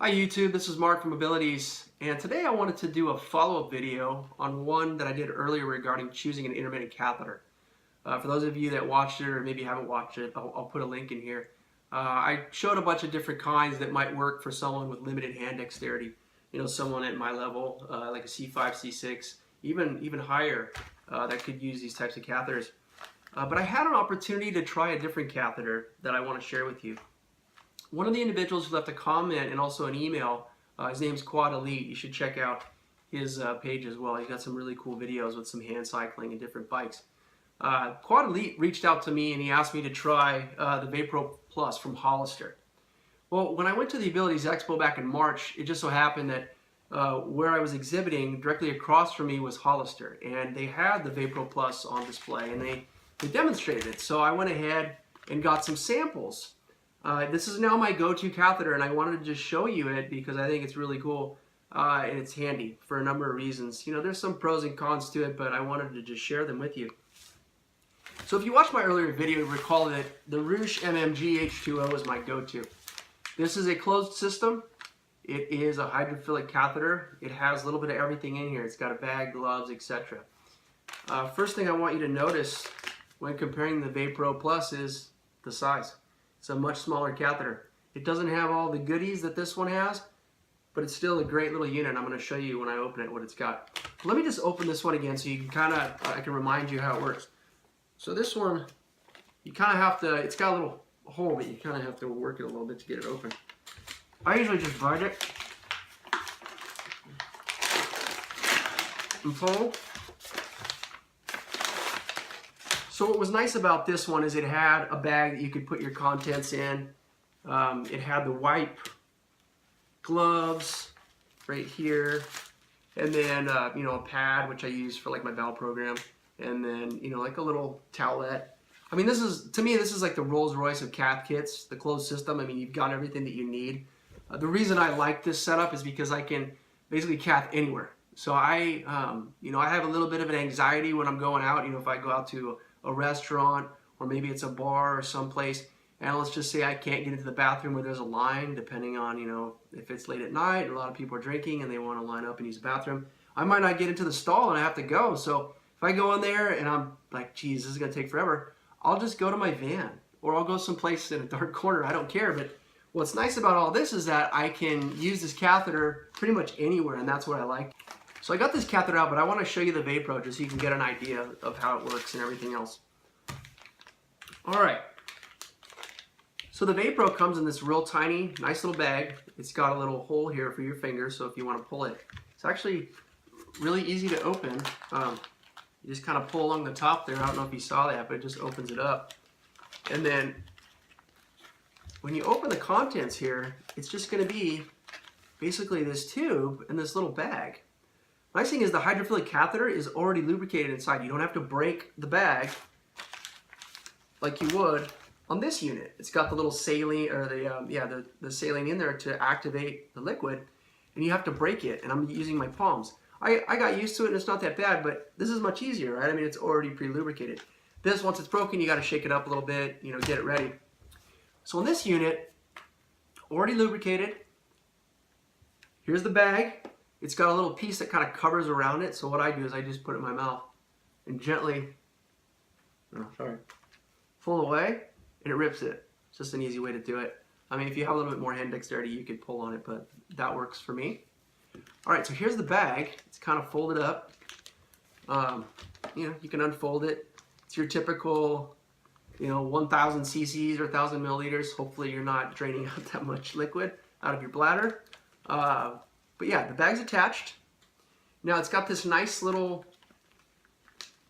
Hi YouTube, this is Mark from Abilities, and today I wanted to do a follow-up video on one that I did earlier regarding choosing an intermittent catheter. For those of you that watched it or maybe haven't watched it, I'll put a link in here. I showed a bunch of different kinds that might work for someone with limited hand dexterity. You know, someone at my level, like a C-5, C-6, even higher, that could use these types of catheters. But I had an opportunity to try a different catheter that I want to share with you. One of the individuals who left a comment and also an email, his name's Quadriplegic. You should check out his page as well. He's got some really cool videos with some hand cycling and different bikes. Quadriplegic reached out to me and he asked me to try the VaPro Plus from Hollister. Well, when I went to the Abilities Expo back in March, it just so happened that where I was exhibiting, directly across from me was Hollister, and they had the VaPro Plus on display, and they demonstrated it. So I went ahead and got some samples. This is now my go-to catheter, and I wanted to just show you it because I think it's really cool and it's handy for a number of reasons. You know, there's some pros and cons to it, but I wanted to just share them with you. So if you watched my earlier video, you recall that the Roosh MMG H2O is my go-to. This is a closed system. It is a hydrophilic catheter. It has a little bit of everything in here. It's got a bag, gloves, etc. First thing I want you to notice when comparing the VaPro Plus is the size. It's a much smaller catheter. It doesn't have all the goodies that this one has, but it's still a great little unit. I'm going to show you when I open it what it's got. Let me just open this one again so you can I can remind you how it works. So this one, you kind of have to, it's got a little hole, but you kind of have to work it a little bit to get it open. I usually just bite it and pull. So what was nice about this one is it had a bag that you could put your contents in. It had the wipe, gloves right here, and then you know, a pad which I use for like my valve program, and then you know, like a little towelette. I mean, this is, to me, this is like the Rolls Royce of cath kits, the closed system. I mean, you've got everything that you need. The reason I like this setup is because I can basically cath anywhere. So you know, I have a little bit of an anxiety when I'm going out. You know, if I go out to a restaurant, or maybe it's a bar or someplace, and let's just say I can't get into the bathroom where there's a line, depending on, you know, if it's late at night and a lot of people are drinking and they want to line up and use the bathroom, I might not get into the stall and I have to go. So if I go in there and I'm like, geez, this is gonna take forever, I'll just go to my van, or I'll go someplace in a dark corner. I don't care. But what's nice about all this is that I can use this catheter pretty much anywhere, and that's what I like. So I got this catheter out, but I want to show you the VaPro just so you can get an idea of how it works and everything else. Alright, so the VaPro comes in this real tiny, nice little bag. It's got a little hole here for your finger, so if you want to pull it. It's actually really easy to open. You just kind of pull along the top there. I don't know if you saw that, but it just opens it up. And then when you open the contents here, it's just going to be basically this tube and this little bag. Nice thing is the hydrophilic catheter is already lubricated inside. You don't have to break the bag like you would on this unit. It's got the little saline, or the saline in there to activate the liquid, and you have to break it, and I'm using my palms. I got used to it and it's not that bad, but this is much easier, right? I mean, it's already pre-lubricated. This, once it's broken, you got to shake it up a little bit, you know, get it ready. So in this unit, already lubricated, here's the bag. It's got a little piece that kind of covers around it. So what I do is I just put it in my mouth and gently, pull away, and it rips it. It's just an easy way to do it. I mean, if you have a little bit more hand dexterity, you could pull on it, but that works for me. All right, so here's the bag. It's kind of folded up. You know, you can unfold it. It's your typical, you know, 1,000 cc's or 1,000 milliliters. Hopefully you're not draining out that much liquid out of your bladder. But yeah, the bag's attached. Now it's got this nice little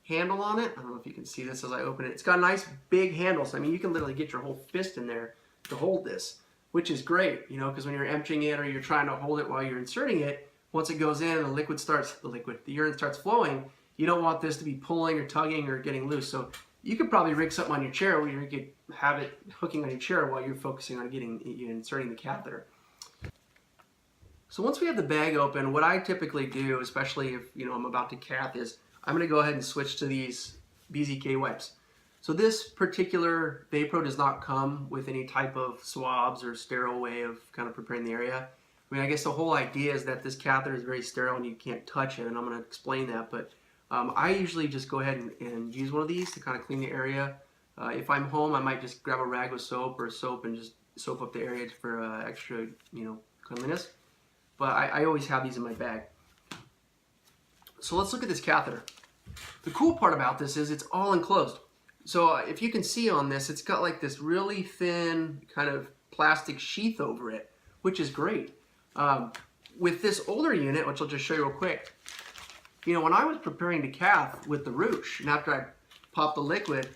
handle on it. I don't know if you can see this as I open it. It's got nice big handles. I mean, you can literally get your whole fist in there to hold this, which is great, you know, because when you're emptying it or you're trying to hold it while you're inserting it, once it goes in and the urine starts flowing, you don't want this to be pulling or tugging or getting loose. So you could probably rig something on your chair where you could have it hooking on your chair while you're focusing on inserting the catheter. So once we have the bag open, what I typically do, especially if, you know, I'm about to cath, is I'm going to go ahead and switch to these BZK wipes. So this particular VaPro does not come with any type of swabs or sterile way of kind of preparing the area. I mean, I guess the whole idea is that this catheter is very sterile and you can't touch it, and I'm going to explain that. But I usually just go ahead and use one of these to kind of clean the area. If I'm home, I might just grab a rag with soap or soap and just soap up the area for extra, cleanliness. But I always have these in my bag. So let's look at this catheter. The cool part about this is it's all enclosed. So if you can see on this, it's got like this really thin kind of plastic sheath over it, which is great. With this older unit, which I'll just show you real quick, when I was preparing to cath with the Roosh, and after I popped the liquid,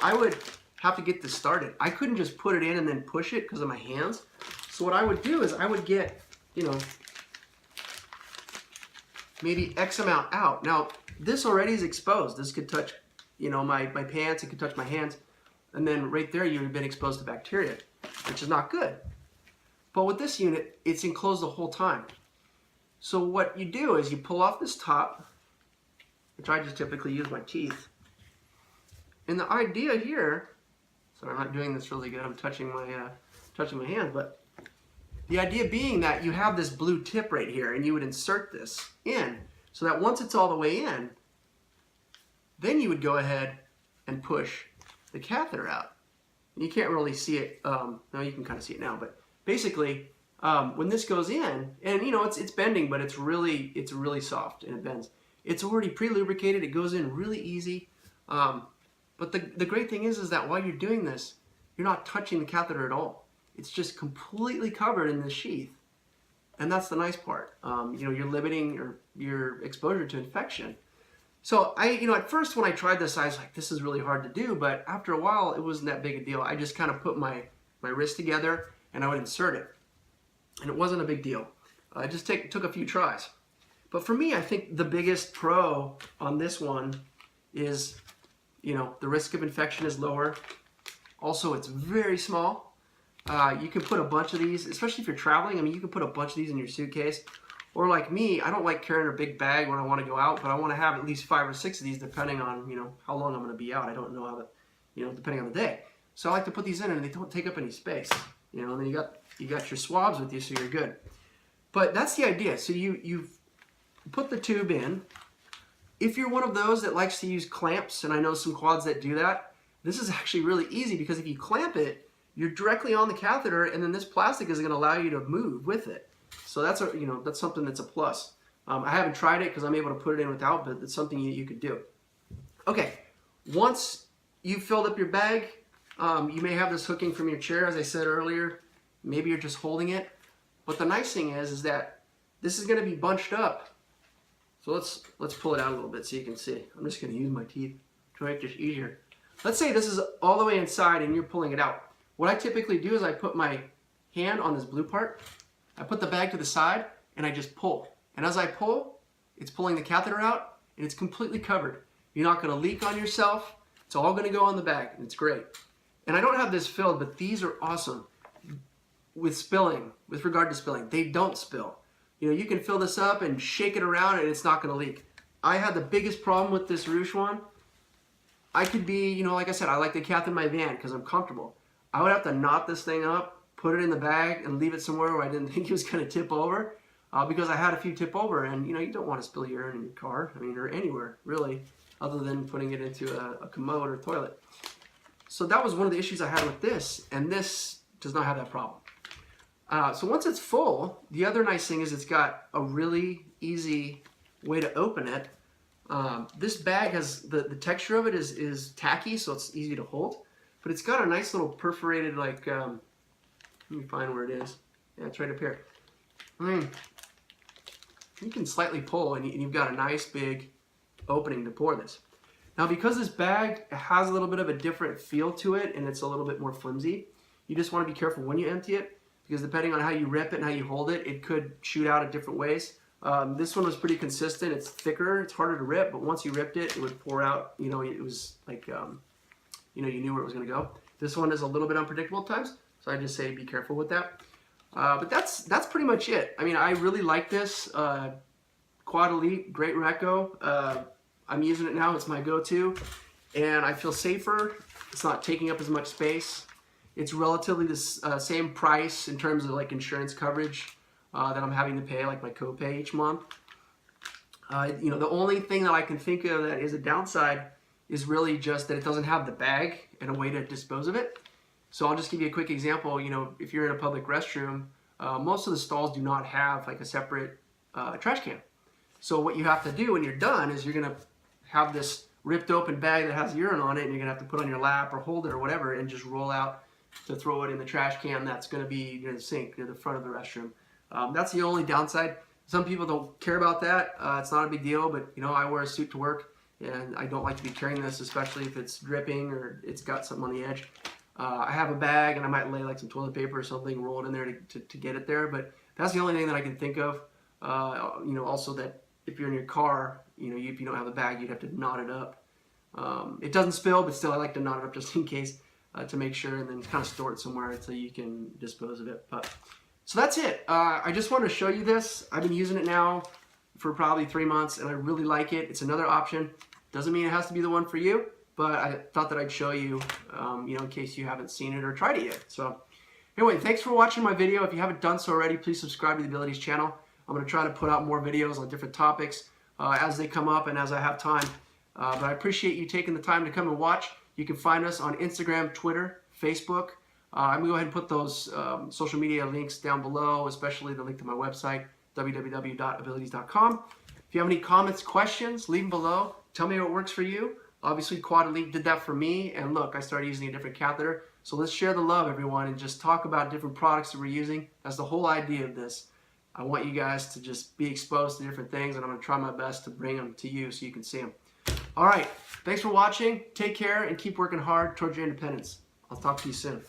I would have to get this started. I couldn't just put it in and then push it because of my hands. So what I would do is I would get, maybe X amount out. Now, this already is exposed. This could touch, my pants, it could touch my hands. And then right there, you've been exposed to bacteria, which is not good. But with this unit, it's enclosed the whole time. So what you do is you pull off this top, which I just typically use my teeth. And the idea here, sorry, I'm not doing this really good. I'm touching my hand, but the idea being that you have this blue tip right here, and you would insert this in, so that once it's all the way in, then you would go ahead and push the catheter out. And you can't really see it. No, you can kind of see it now, but basically, when this goes in, and it's bending, but it's really soft and it bends. It's already pre-lubricated. It goes in really easy. But the great thing is that while you're doing this, you're not touching the catheter at all. It's just completely covered in this sheath, and that's the nice part. You're limiting your exposure to infection. So at first when I tried this, I was like, this is really hard to do. But after a while, it wasn't that big a deal. I just kind of put my wrist together and I would insert it, and it wasn't a big deal. It just took a few tries. But for me, I think the biggest pro on this one is, the risk of infection is lower. Also, it's very small. You can put a bunch of these, especially if you're traveling. I mean, you can put a bunch of these in your suitcase. Or like me, I don't like carrying a big bag when I want to go out, but I want to have at least 5 or 6 of these depending on, how long I'm going to be out. I don't know how depending on the day. So I like to put these in and they don't take up any space. And then you got your swabs with you, so you're good. But that's the idea. So you've put the tube in. If you're one of those that likes to use clamps, and I know some quads that do that, this is actually really easy because if you clamp it, you're directly on the catheter, and then this plastic is going to allow you to move with it. So that's that's something that's a plus. I haven't tried it because I'm able to put it in without, but it's something you could do. Okay, once you've filled up your bag, you may have this hooking from your chair, as I said earlier. Maybe you're just holding it. But the nice thing is that this is going to be bunched up. So let's pull it out a little bit so you can see. I'm just going to use my teeth to make it just easier. Let's say this is all the way inside and you're pulling it out. What I typically do is I put my hand on this blue part. I put the bag to the side and I just pull. And as I pull, it's pulling the catheter out and it's completely covered. You're not going to leak on yourself. It's all going to go on the bag and it's great. And I don't have this filled, but these are awesome. With regard to spilling, they don't spill. You can fill this up and shake it around and it's not going to leak. I had the biggest problem with this Roosh one. I could be, like I said, I like the catheter in my van because I'm comfortable. I would have to knot this thing up, put it in the bag, and leave it somewhere where I didn't think it was going to tip over because I had a few tip over, and you don't want to spill urine in your car, or anywhere really, other than putting it into a commode or toilet. So that was one of the issues I had with this, and this does not have that problem. So once it's full, the other nice thing is it's got a really easy way to open it. This bag has, the texture of it is tacky, so it's easy to hold. But it's got a nice little perforated, let me find where it is. Yeah, it's right up here. You can slightly pull, and you've got a nice big opening to pour this. Now, because this bag has a little bit of a different feel to it, and it's a little bit more flimsy, you just want to be careful when you empty it, because depending on how you rip it and how you hold it, it could shoot out in different ways. This one was pretty consistent. It's thicker. It's harder to rip, but once you ripped it, it would pour out. It was like, you knew where it was going to go. This one is a little bit unpredictable at times, so I just say be careful with that. But that's pretty much it. I really like this Quad Elite, great reco. I'm using it now. It's my go-to, and I feel safer. It's not taking up as much space. It's relatively the same price in terms of insurance coverage. that I'm having to pay, like my copay each month. You know, the only thing that I can think of that is a downside is really just that it doesn't have the bag and a way to dispose of it. So I'll just give you a quick example. You know, if you're in a public restroom, most of the stalls do not have like a separate trash can. So what you have to do when you're done is you're gonna have this ripped open bag that has urine on it, and you're gonna have to put it on your lap or hold it or whatever, and just roll out to throw it in the trash can that's gonna be near the sink, near the front of the restroom. That's the only downside. Some people don't care about that. It's not a big deal, but you know, I wear a suit to work, and I don't like to be carrying this, especially if it's dripping or it's got something on the edge. I have a bag, and I might lay like some toilet paper or something, roll it in there to get it there, but that's the only thing that I can think of. You know, also that if you're in your car, you know, if you don't have a bag, you'd have to knot it up. It doesn't spill, but still I like to knot it up just in case to make sure, and then kind of store it somewhere until you can dispose of it. But so that's it. I just wanted to show you this. I've been using it now for probably 3 months, and I really like it. It's another option. Doesn't mean it has to be the one for you, but I thought that I'd show you, you know, in case you haven't seen it or tried it yet. So anyway, thanks for watching my video. If you haven't done so already, please subscribe to the Abilities channel. I'm going to try to put out more videos on different topics as they come up and as I have time. But I appreciate you taking the time to come and watch. You can find us on Instagram, Twitter, Facebook. I'm going to go ahead and put those social media links down below, especially the link to my website, www.abilities.com. If you have any comments, questions, leave them below. Tell me what works for you. Obviously, Quadriplegic did that for me, and look, I started using a different catheter. So let's share the love, everyone, and just talk about different products that we're using. That's the whole idea of this. I want you guys to just be exposed to different things, and I'm going to try my best to bring them to you so you can see them. All right, thanks for watching. Take care and keep working hard towards your independence. I'll talk to you soon.